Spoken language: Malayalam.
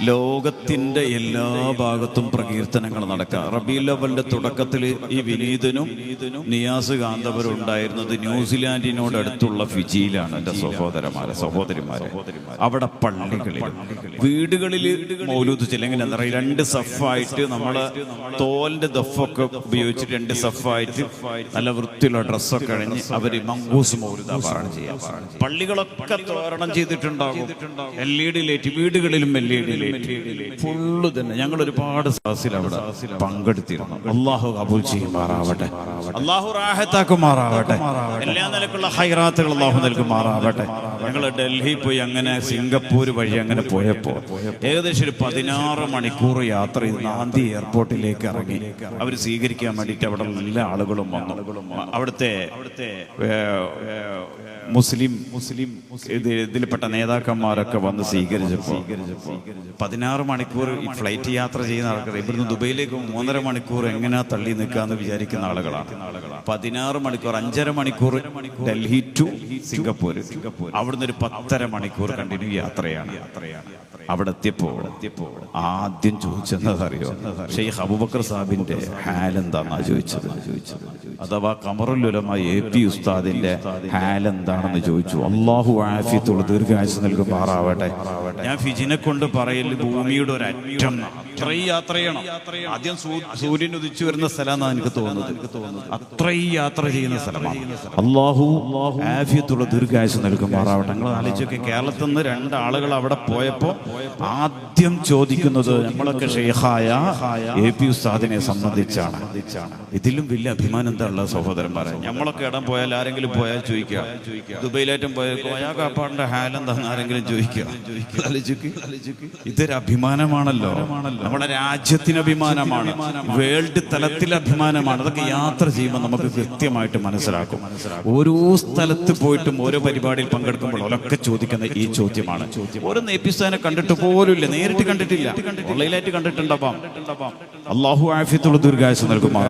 ലോകത്തിന്റെ എല്ലാ ഭാഗത്തും പ്രകീർത്തനങ്ങൾ നടക്കുക. റബീഉൽ അവ്വലിന്റെ തുടക്കത്തിൽ ഈ വിനീതനും നിയാസ് കാന്തപുരം ഉണ്ടായിരുന്നത് ന്യൂസിലാൻഡിനോട് അടുത്തുള്ള ഫിജിയിലാണ്. എൻ്റെ സഹോദരിമാരെ അവിടെ പള്ളികളിൽ വീടുകളിൽ മൗലൂദ് ചെല്ലെങ്കിൽ എന്താ പറയുക, രണ്ട് സഫായിട്ട് നമ്മള് തോലിന്റെ ദഫൊക്കെ ഉപയോഗിച്ച് രണ്ട് സഫായിട്ട് നല്ല വൃത്തിയുള്ള ഡ്രസ്സൊക്കെ അണിഞ്ഞ് അവര് മങ്കൂസ് മൗലൂദ പാരായണം ചെയ്യാം. പള്ളികളൊക്കെ തോരണം ചെയ്തിട്ടുണ്ടാകും, LED ലൈറ്റ്, വീടുകളിലും LED ലൈറ്റ് ഫുള്ള് തന്നെ. ഞങ്ങൾ ഒരുപാട് സദസ്സിൽ അവിടെ പങ്കെടുത്തിരുന്നു. അള്ളാഹു കബൂൽ ചെയ്യുമാറാവട്ടെ, അള്ളാഹു റാഹത്താക്കുമാറാവട്ടെ, എല്ലാ നിലക്കുള്ള ഹൈറാത്തുകൾ അള്ളാഹു നൽകുമാറാവട്ടെ. ഞങ്ങൾ ഡൽഹി പോയി അങ്ങനെ സിംഗപ്പൂർ വഴി അങ്ങനെ പോയപ്പോ ഏകദേശം ഒരു 16 മണിക്കൂർ യാത്ര ചെയ്ത് നാന്തി എയർപോർട്ടിലേക്ക് ഇറങ്ങി. അവർ സ്വീകരിക്കാൻ വേണ്ടിയിട്ട് അവിടെ എല്ലാ ആളുകളും വന്നു. അവിടുത്തെ മുസ്ലിം ഇതിൽപ്പെട്ട നേതാക്കന്മാരൊക്കെ വന്ന് സ്വീകരിച്ചപ്പോൾ 16 മണിക്കൂർ ഈ ഫ്ലൈറ്റ് യാത്ര ചെയ്യുന്ന ആൾക്കാർ ഇവിടുന്ന് ദുബൈയിലേക്ക് 3.5 മണിക്കൂർ എങ്ങനെയാ തള്ളി നിൽക്കാന്ന് വിചാരിക്കുന്ന ആളുകളാണ്. 16 മണിക്കൂർ, 5.5 മണിക്കൂർ ഡൽഹി ടു സിംഗപ്പൂർ, അവിടുന്ന് ഒരു 10.5 മണിക്കൂർ കണ്ടിന്യൂ യാത്രയാണ്. അവിടെ എത്തിയപ്പോ ആദ്യം ചോദിച്ചെന്നറിയോ, ഷെയ്ഖ് അബൂബക്കർ സാഹിബിന്റെ ഹാലെന്താന്നാ ചോദിച്ചത്. അഥവാ ഖമറുൽ ഉലമ AP ഉസ്താദിന്റെ ഹാലെന്താണെന്ന് ചോദിച്ചു. അള്ളാഹു ആഫിയത്തുള്ള ദീർഘായുസ്സ് നൽകുമാറാവട്ടെ. ഞാൻ ഫിജിനെ കൊണ്ട് പറയൽ ഭൂമിയുടെ ഒരു അറ്റം അത്രയും യാത്ര ചെയ്യണം. ആദ്യം സൂര്യൻ ഉദിച്ചു വരുന്ന സ്ഥലമാണ് എനിക്ക് തോന്നുന്നത്. അത്രയും യാത്ര ചെയ്യുന്ന സ്ഥലമാണ്. അള്ളാഹു ആഫിയത്തുള്ള ദീർഘായുസ്സ് നൽകുമാറാവട്ടെ. നിങ്ങൾ ആലോചിച്ചൊക്കെ, കേരളത്തിൽ നിന്ന് 2 ആളുകൾ അവിടെ പോയപ്പോ ആദ്യം ചോദിക്കുന്നത് നമ്മളൊക്കെ ഷെയ്ഖായ AP ഉസ്താദിനെ സംബന്ധിച്ചാണ്. ഇതിലും വലിയ അഭിമാനം എന്താ ഉള്ള സഹോദരന്മാരെ? നമ്മളൊക്കെ ഇടം പോയാൽ ആരെങ്കിലും പോയാൽ ചോദിക്കുക, ദുബൈയിലേറ്റം പോയാൽ കാപ്പാടിന്റെ ഹാലെന്താന്ന് ആരെങ്കിലും ചോദിക്കുക. ഇതൊരു അഭിമാനമാണല്ലോ, നമ്മുടെ രാജ്യത്തിന് അഭിമാനമാണ്, വേൾഡ് തലത്തിൽ അഭിമാനമാണ്. അതൊക്കെ യാത്ര ചെയ്യുമ്പോൾ നമുക്ക് കൃത്യമായിട്ട് മനസ്സിലാക്കും. ഓരോ സ്ഥലത്ത് പോയിട്ടും ഓരോ പരിപാടിയിൽ പങ്കെടുക്കുമ്പോൾ അവരൊക്കെ ചോദിക്കുന്ന ഈ ചോദ്യമാണ്. ഓരോ AP ഉസ്താദിനെ കണ്ടിട്ട് പോലുമില്ല, നേരിട്ട് കണ്ടിട്ടില്ല, ഓൺലൈനായിട്ട് കണ്ടിട്ടുണ്ടാവാം. അള്ളാഹു ആഫിയത്തുള്ള ദീർഘായുസ്സ് നൽകുമാറാവട്ടെ.